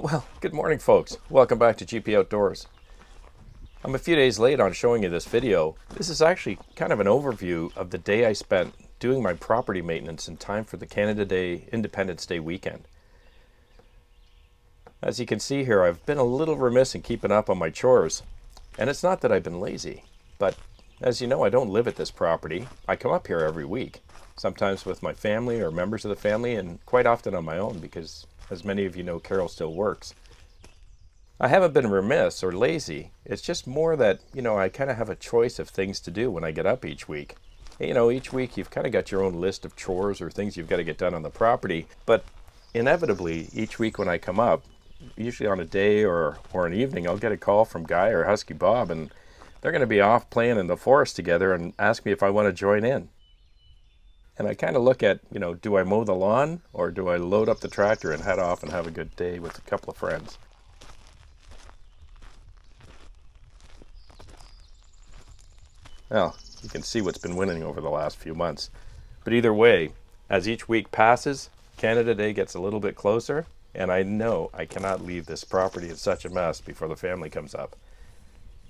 Well, good morning folks. Welcome back to GP Outdoors. I'm a few days late on showing you this video. This is actually kind of an overview of the day I spent doing my property maintenance in time for the Canada Day Independence Day weekend. As you can see here, I've been a little remiss in keeping up on my chores. And it's not that I've been lazy, but as you know, I don't live at this property. I come up here every week, sometimes with my family or members of the family, and quite often on my own because, as many of you know, Carol still works. I haven't been remiss or lazy. It's just more that, I kind of have a choice of things to do when I get up each week. Each week you've kind of got your own list of chores or things you've got to get done on the property, but inevitably each week when I come up, usually on a day or an evening, I'll get a call from Guy or Husky Bob, and they're going to be off playing in the forest together and ask me if I want to join in. And I kind of look at, do I mow the lawn or do I load up the tractor and head off and have a good day with a couple of friends? Well, you can see what's been winning over the last few months. But either way, as each week passes, Canada Day gets a little bit closer, and I know I cannot leave this property in such a mess before the family comes up.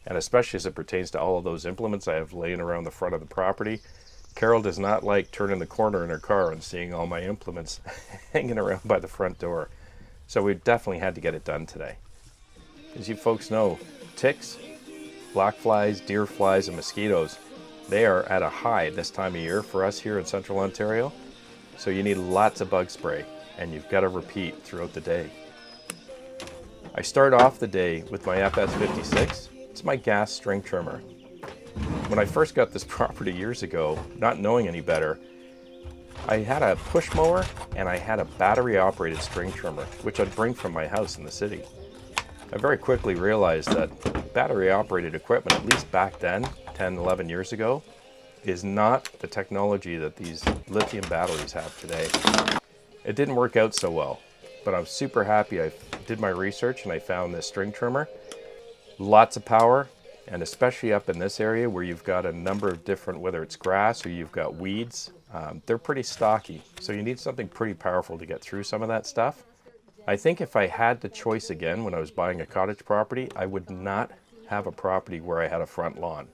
And especially as it pertains to all of those implements I have laying around the front of the property. Carol does not like turning the corner in her car and seeing all my implements hanging around by the front door. So we definitely had to get it done today. As you folks know, ticks, black flies, deer flies, and mosquitoes, they are at a high this time of year for us here in Central Ontario. So you need lots of bug spray, and you've got to repeat throughout the day. I start off the day with my FS56. It's my gas string trimmer. When I first got this property years ago, not knowing any better, I had a push mower and I had a battery operated string trimmer, which I'd bring from my house in the city. I very quickly realized that battery operated equipment, at least back then, 10, 11 years ago, is not the technology that these lithium batteries have today. It didn't work out so well, but I'm super happy I did my research and I found this string trimmer. Lots of power. And especially up in this area where you've got a number of different, whether it's grass or you've got weeds, they're pretty stocky. So you need something pretty powerful to get through some of that stuff. I think if I had the choice again when I was buying a cottage property, I would not have a property where I had a front lawn.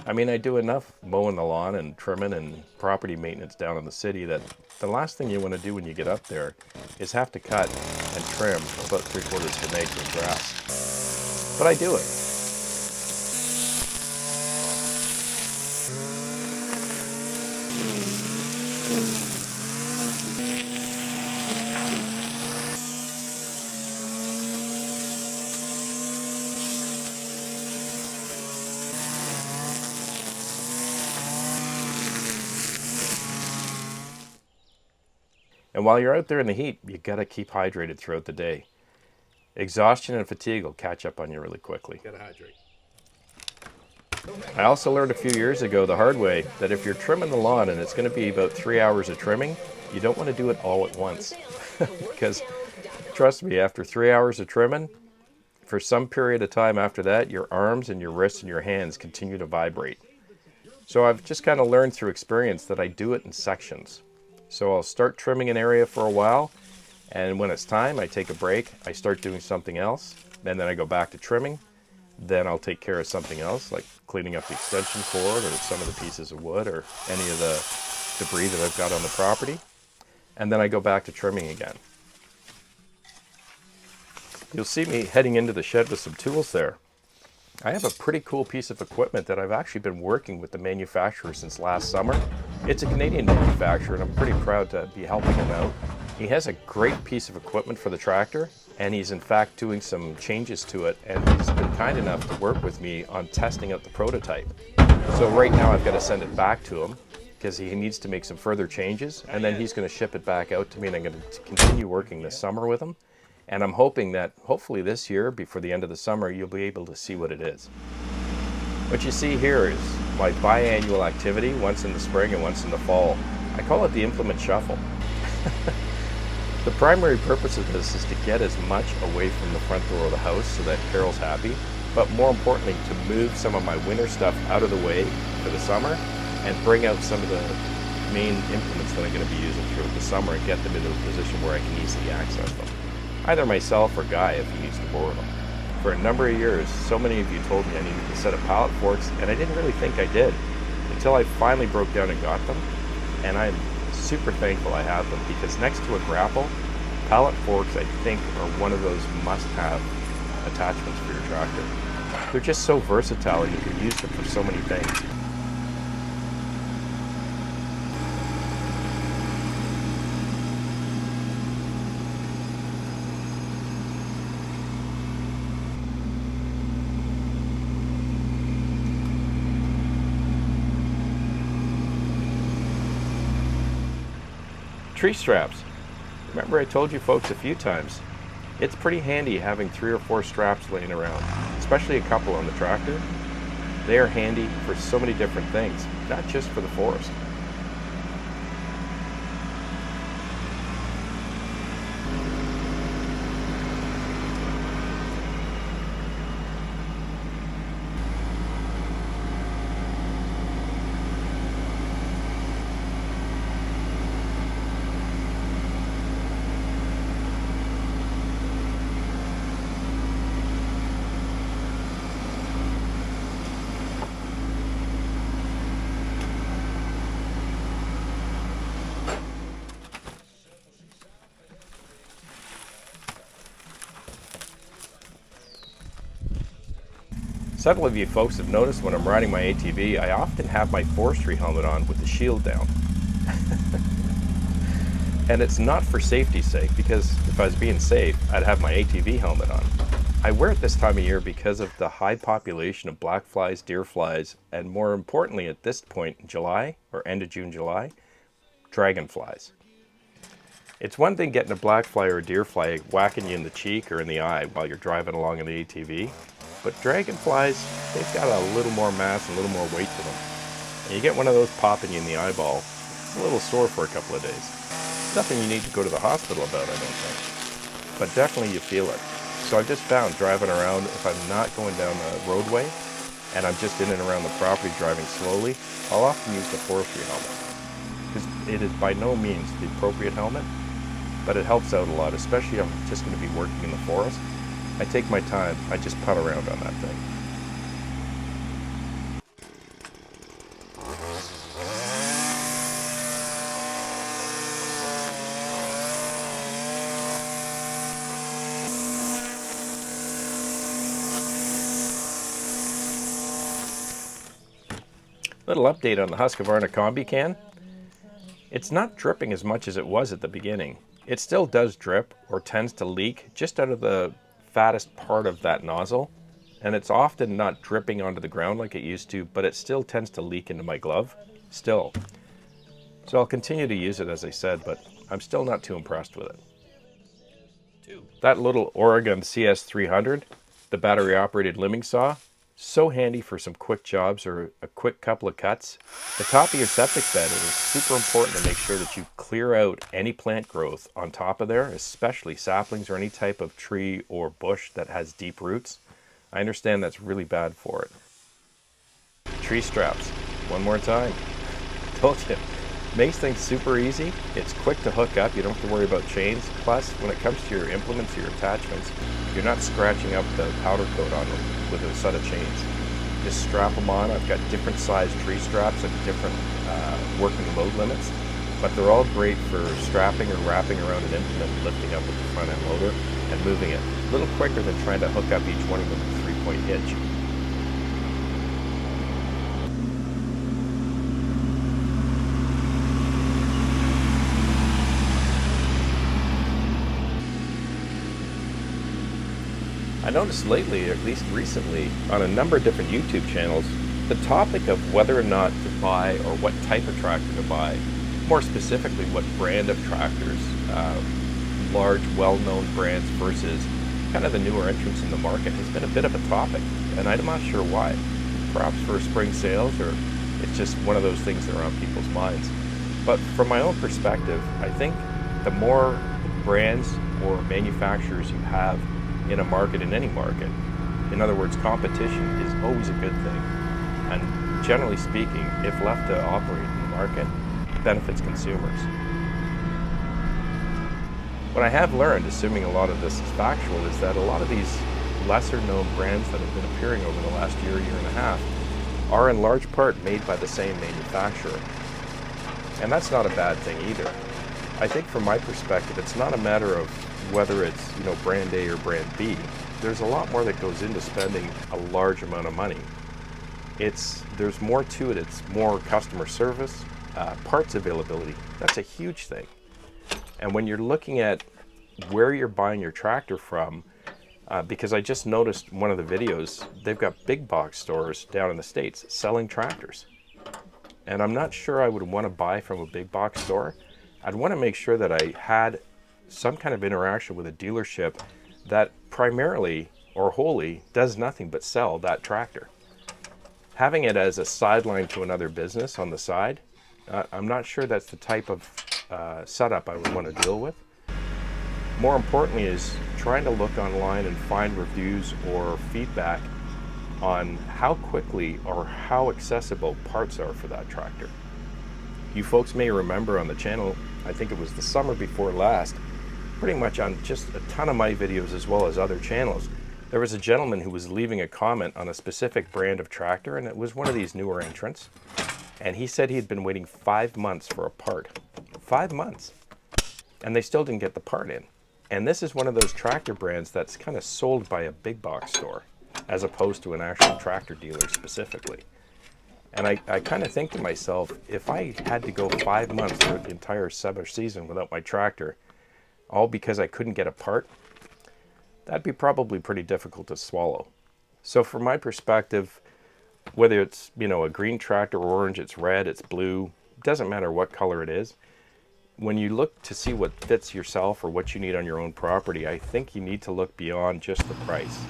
I mean, I do enough mowing the lawn and trimming and property maintenance down in the city that the last thing you want to do when you get up there is have to cut and trim about 3/4 of an acre of grass. But I do it. And while you're out there in the heat, you got to keep hydrated throughout the day. Exhaustion and fatigue will catch up on you really quickly. Gotta hydrate. I also learned a few years ago the hard way that if you're trimming the lawn and it's going to be about 3 hours of trimming, you don't want to do it all at once. Because trust me, after 3 hours of trimming, for some period of time after that, your arms and your wrists and your hands continue to vibrate. So I've just kind of learned through experience that I do it in sections. So I'll start trimming an area for a while, and when it's time, I take a break, I start doing something else, and then I go back to trimming. Then I'll take care of something else, like cleaning up the extension cord or some of the pieces of wood or any of the debris that I've got on the property. And then I go back to trimming again. You'll see me heading into the shed with some tools there. I have a pretty cool piece of equipment that I've actually been working with the manufacturer since last summer. It's a Canadian manufacturer and I'm pretty proud to be helping him out. He has a great piece of equipment for the tractor and he's in fact doing some changes to it, and he's been kind enough to work with me on testing out the prototype. So right now I've got to send it back to him because he needs to make some further changes, and then he's going to ship it back out to me, and I'm going to continue working this summer with him. And I'm hoping that hopefully this year, before the end of the summer, you'll be able to see what it is. What you see here is my biannual activity, once in the spring and once in the fall. I call it the implement shuffle. The primary purpose of this is to get as much away from the front door of the house so that Carol's happy, but more importantly to move some of my winter stuff out of the way for the summer and bring out some of the main implements that I'm going to be using throughout the summer and get them into a position where I can easily access them. either myself or Guy if he needs to borrow them. For a number of years, so many of you told me I needed a set of pallet forks, and I didn't really think I did until I finally broke down and got them. And I'm super thankful I have them, because next to a grapple, pallet forks I think are one of those must-have attachments for your tractor. They're just so versatile and you can use them for so many things. Tree straps. Remember I told you folks a few times, it's pretty handy having 3 or 4 straps laying around, especially a couple on the tractor. They are handy for so many different things, not just for the forest. Several of you folks have noticed when I'm riding my ATV, I often have my forestry helmet on with the shield down. And it's not for safety's sake, because if I was being safe, I'd have my ATV helmet on. I wear it this time of year because of the high population of black flies, deer flies, and more importantly at this point in July, or end of June, July, dragonflies. It's one thing getting a black fly or a deer fly whacking you in the cheek or in the eye while you're driving along in the ATV, but dragonflies, they've got a little more mass and a little more weight to them. And you get one of those popping you in the eyeball, it's a little sore for a couple of days. Nothing you need to go to the hospital about, I don't think. But definitely you feel it. So I've just found driving around, if I'm not going down the roadway and I'm just in and around the property driving slowly, I'll often use the forestry helmet. Because it is by no means the appropriate helmet, but it helps out a lot, especially if I'm just going to be working in the forest. I take my time, I just putt around on that thing. Little update on the Husqvarna Combi can. It's not dripping as much as it was at the beginning. It still does drip or tends to leak just out of the fattest part of that nozzle, and it's often not dripping onto the ground like it used to, but it still tends to leak into my glove still. So I'll continue to use it, as I said, but I'm still not too impressed with it. That little Oregon CS300, the battery operated limbing saw, so handy for some quick jobs or a quick couple of cuts. The top of your septic bed, it is super important to make sure that you clear out any plant growth on top of there, especially saplings or any type of tree or bush that has deep roots. I understand that's really bad for it. Tree straps, one more time. Told you, makes things super easy. It's quick to hook up, you don't have to worry about chains. Plus, when it comes to your implements, your attachments, you're not scratching up the powder coat on them with a set of chains. Just strap them on. I've got different size tree straps and different working load limits, but they're all great for strapping or wrapping around an implement, lifting up with the front end loader and moving it a little quicker than trying to hook up each one of them with a 3-point hitch. I noticed lately, or at least recently, on a number of different YouTube channels, the topic of whether or not to buy or what type of tractor to buy, more specifically what brand of tractors, large well-known brands versus kind of the newer entrants in the market, has been a bit of a topic, and I'm not sure why. Perhaps for spring sales, or it's just one of those things that are on people's minds. But from my own perspective, I think the more brands or manufacturers you have in a market, in any market, in other words, competition is always a good thing. And generally speaking, if left to operate in the market, benefits consumers. What I have learned, assuming a lot of this is factual, is that a lot of these lesser known brands that have been appearing over the last year and a half are in large part made by the same manufacturer. And that's not a bad thing either. I think from my perspective, it's not a matter of whether it's, brand A or brand B. There's a lot more that goes into spending a large amount of money. There's more to it. It's more customer service, parts availability. That's a huge thing. And when you're looking at where you're buying your tractor from, because I just noticed one of the videos, they've got big box stores down in the States selling tractors. And I'm not sure I would want to buy from a big box store. I'd want to make sure that I had some kind of interaction with a dealership that primarily or wholly does nothing but sell that tractor. Having it as a sideline to another business on the side, I'm not sure that's the type of setup I would want to deal with. More importantly is trying to look online and find reviews or feedback on how quickly or how accessible parts are for that tractor. You folks may remember on the channel, I think it was the summer before last, pretty much on just a ton of my videos as well as other channels, there was a gentleman who was leaving a comment on a specific brand of tractor, and it was one of these newer entrants. And he said he'd been waiting 5 months for a part. 5 months. And they still didn't get the part in. And this is one of those tractor brands that's kind of sold by a big box store, as opposed to an actual tractor dealer specifically. And I kind of think to myself, if I had to go 5 months through the entire summer season without my tractor, all because I couldn't get a part, that'd be probably pretty difficult to swallow. So from my perspective, whether it's, a green tractor, orange, it's red, it's blue, doesn't matter what color it is. When you look to see what fits yourself or what you need on your own property, I think you need to look beyond just the price.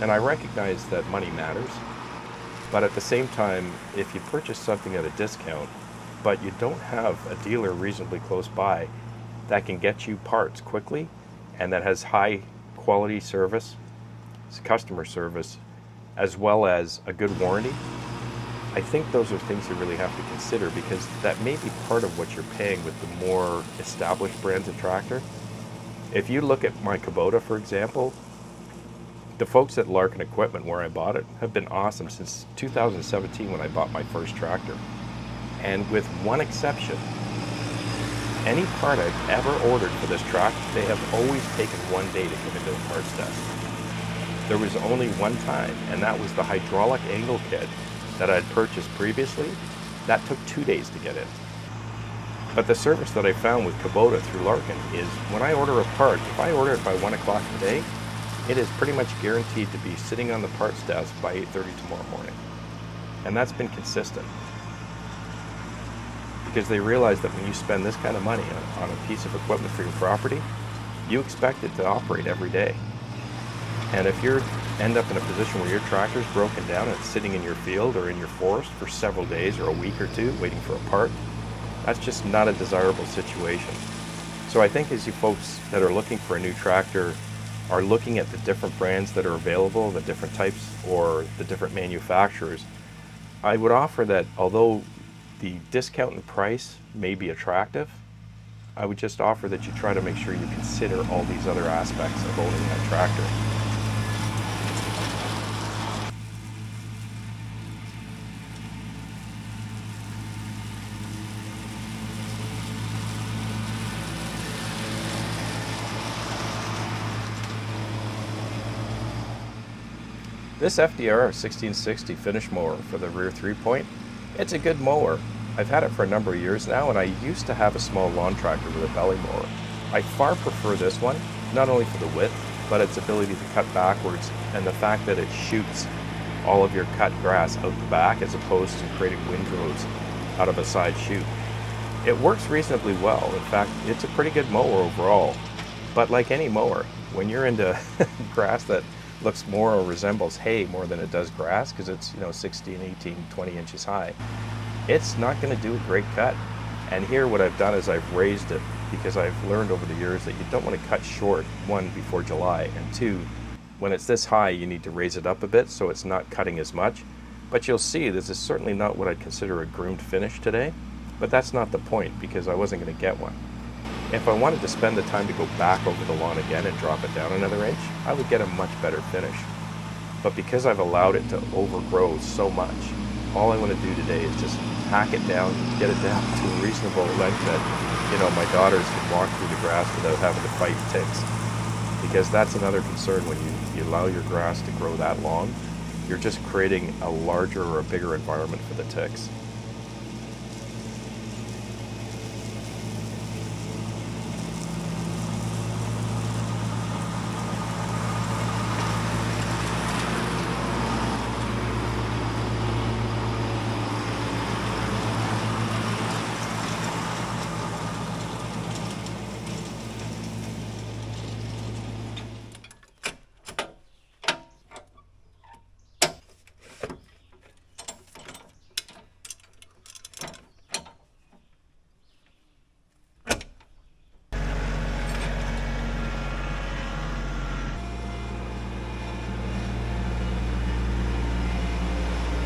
And I recognize that money matters, but at the same time, if you purchase something at a discount, but you don't have a dealer reasonably close by that can get you parts quickly and that has high quality service, customer service, as well as a good warranty, I think those are things you really have to consider, because that may be part of what you're paying with the more established brands of tractor. If you look at my Kubota, for example, the folks at Larkin Equipment, where I bought it, have been awesome since 2017 when I bought my first tractor. And with one exception, any part I've ever ordered for this truck, they have always taken 1 day to come into the parts desk. There was only one time, and that was the hydraulic angle kit that I'd purchased previously. That took 2 days to get in. But the service that I found with Kubota through Larkin is when I order a part, if I order it by 1 o'clock today, it is pretty much guaranteed to be sitting on the parts desk by 8:30 tomorrow morning. And that's been consistent. Because they realize that when you spend this kind of money on a piece of equipment for your property, you expect it to operate every day. And if you end up in a position where your tractor's broken down and it's sitting in your field or in your forest for several days or a week or two waiting for a part, that's just not a desirable situation. So I think as you folks that are looking for a new tractor are looking at the different brands that are available, the different types or the different manufacturers, I would offer that although the discount in price may be attractive, I would just offer that you try to make sure you consider all these other aspects of owning that tractor. This FDR1660 finish mower for the rear 3-point, it's a good mower. I've had it for a number of years now, and I used to have a small lawn tractor with a belly mower. I far prefer this one, not only for the width, but its ability to cut backwards and the fact that it shoots all of your cut grass out the back as opposed to creating windrows out of a side chute. It works reasonably well. In fact, it's a pretty good mower overall. But like any mower, when you're into grass that looks more or resembles hay more than it does grass, because it's 16, 18, 20 inches high, it's not going to do a great cut. And here what I've done is I've raised it, because I've learned over the years that you don't want to cut short, one, before July, and two, when it's this high you need to raise it up a bit so it's not cutting as much. But you'll see this is certainly not what I'd consider a groomed finish today, but that's not the point, because I wasn't going to get one. If I wanted to spend the time to go back over the lawn again and drop it down another inch, I would get a much better finish. But because I've allowed it to overgrow so much, all I want to do today is just hack it down, get it down to a reasonable length that, you know, my daughters can walk through the grass without having to fight ticks. Because that's another concern when you allow your grass to grow that long, you're just creating a larger or a bigger environment for the ticks.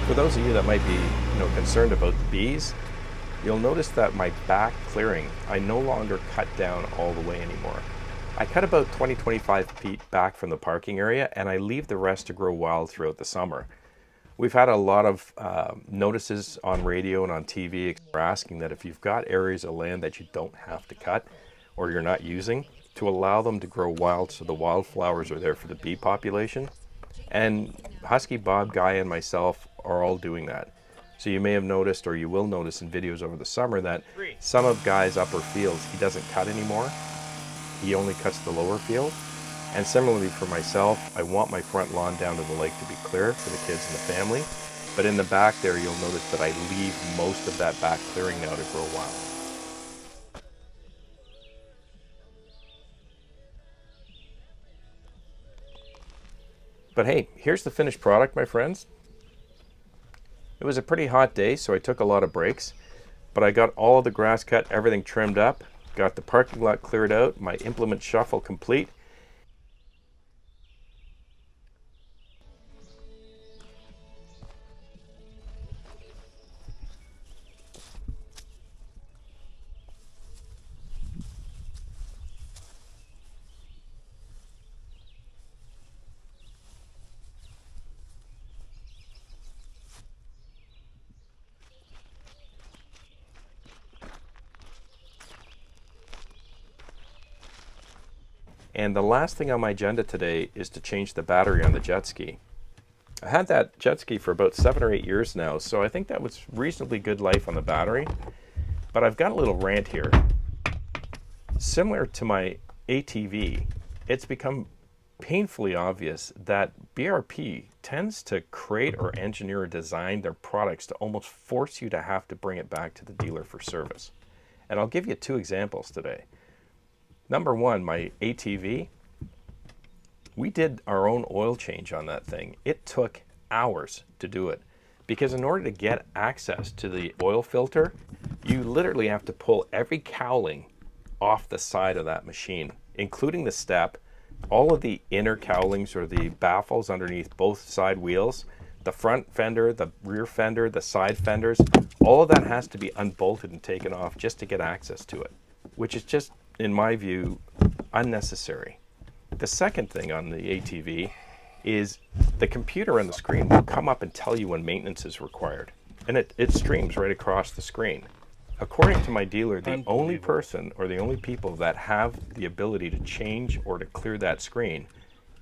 For those of you that might be, concerned about the bees, you'll notice that my back clearing, I no longer cut down all the way anymore. I cut about 20-25 feet back from the parking area, and I leave the rest to grow wild throughout the summer. We've had a lot of notices on radio and on TV asking that if you've got areas of land that you don't have to cut or you're not using, to allow them to grow wild so the wildflowers are there for the bee population. And Husky Bob, Guy, and myself are all doing that. So you may have noticed, or you will notice in videos over the summer, that some of Guy's upper fields he doesn't cut anymore. He only cuts the lower field. And similarly for myself, I want my front lawn down to the lake to be clear for the kids and the family. But in the back there, you'll notice that I leave most of that back clearing now to grow wild. But hey, here's the finished product, my friends. It was a pretty hot day, so I took a lot of breaks, but I got all of the grass cut, everything trimmed up, got the parking lot cleared out, my implement shuffle complete. And the last thing on my agenda today is to change the battery on the jet ski. I had that jet ski for about 7 or 8 years now, so I think that was reasonably good life on the battery. But I've got a little rant here. Similar to my ATV, it's become painfully obvious that BRP tends to create or engineer or design their products to almost force you to have to bring it back to the dealer for service. And I'll give you 2 examples today. Number one, my ATV, we did our own oil change on that thing. It took hours to do it because in order to get access to the oil filter, you literally have to pull every cowling off the side of that machine, including the step, all of the inner cowlings or the baffles underneath both side wheels, the front fender, the rear fender, the side fenders, all of that has to be unbolted and taken off just to get access to it, which is just, in my view, unnecessary. The second thing on the ATV is the computer on the screen will come up and tell you when maintenance is required. And it streams right across the screen. According to my dealer, the only person or the only people that have the ability to change or to clear that screen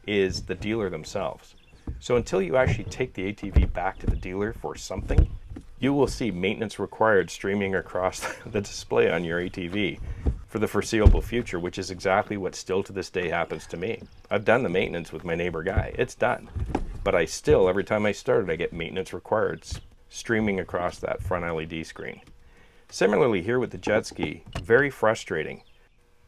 is the dealer themselves. So until you actually take the ATV back to the dealer for something, you will see maintenance required streaming across the display on your ATV for the foreseeable future, which is exactly what still to this day happens to me. I've done the maintenance with my neighbor Guy. It's done. But I still, every time I start it, I get maintenance required streaming across that front LED screen. Similarly here with the jet ski, very frustrating.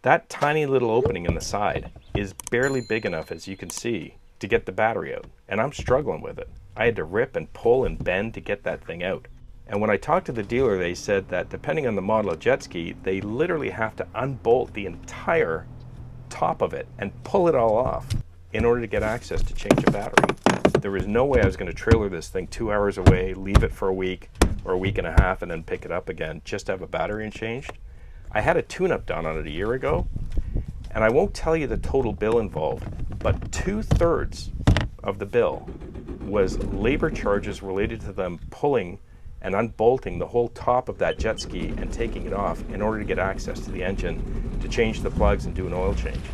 That tiny little opening in the side is barely big enough, as you can see, to get the battery out. And I'm struggling with it. I had to rip and pull and bend to get that thing out. And when I talked to the dealer, they said that depending on the model of jet ski, they literally have to unbolt the entire top of it and pull it all off in order to get access to change a battery. There was no way I was going to trailer this thing 2 hours away, leave it for a week or a week and a half, and then pick it up again just to have a battery changed. I had a tune-up done on it a year ago, and I won't tell you the total bill involved, but 2/3 of the bill was labor charges related to them pulling and unbolting the whole top of that jet ski and taking it off in order to get access to the engine to change the plugs and do an oil change.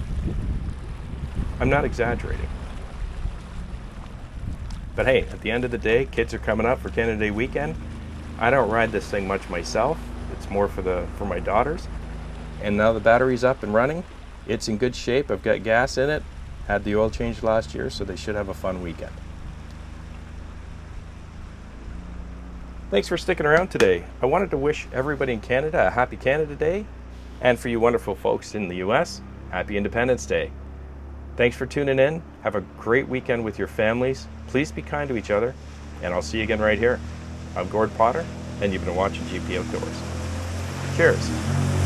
I'm not exaggerating. But hey, at the end of the day, kids are coming up for Canada Day weekend. I don't ride this thing much myself. It's more for my daughters. And now the battery's up and running. It's in good shape. I've got gas in it. Had the oil changed last year, so they should have a fun weekend. Thanks for sticking around today. I wanted to wish everybody in Canada a happy Canada Day, and for you wonderful folks in the US, happy Independence Day. Thanks for tuning in. Have a great weekend with your families. Please be kind to each other, and I'll see you again right here. I'm Gord Potter, and you've been watching GP Outdoors. Cheers.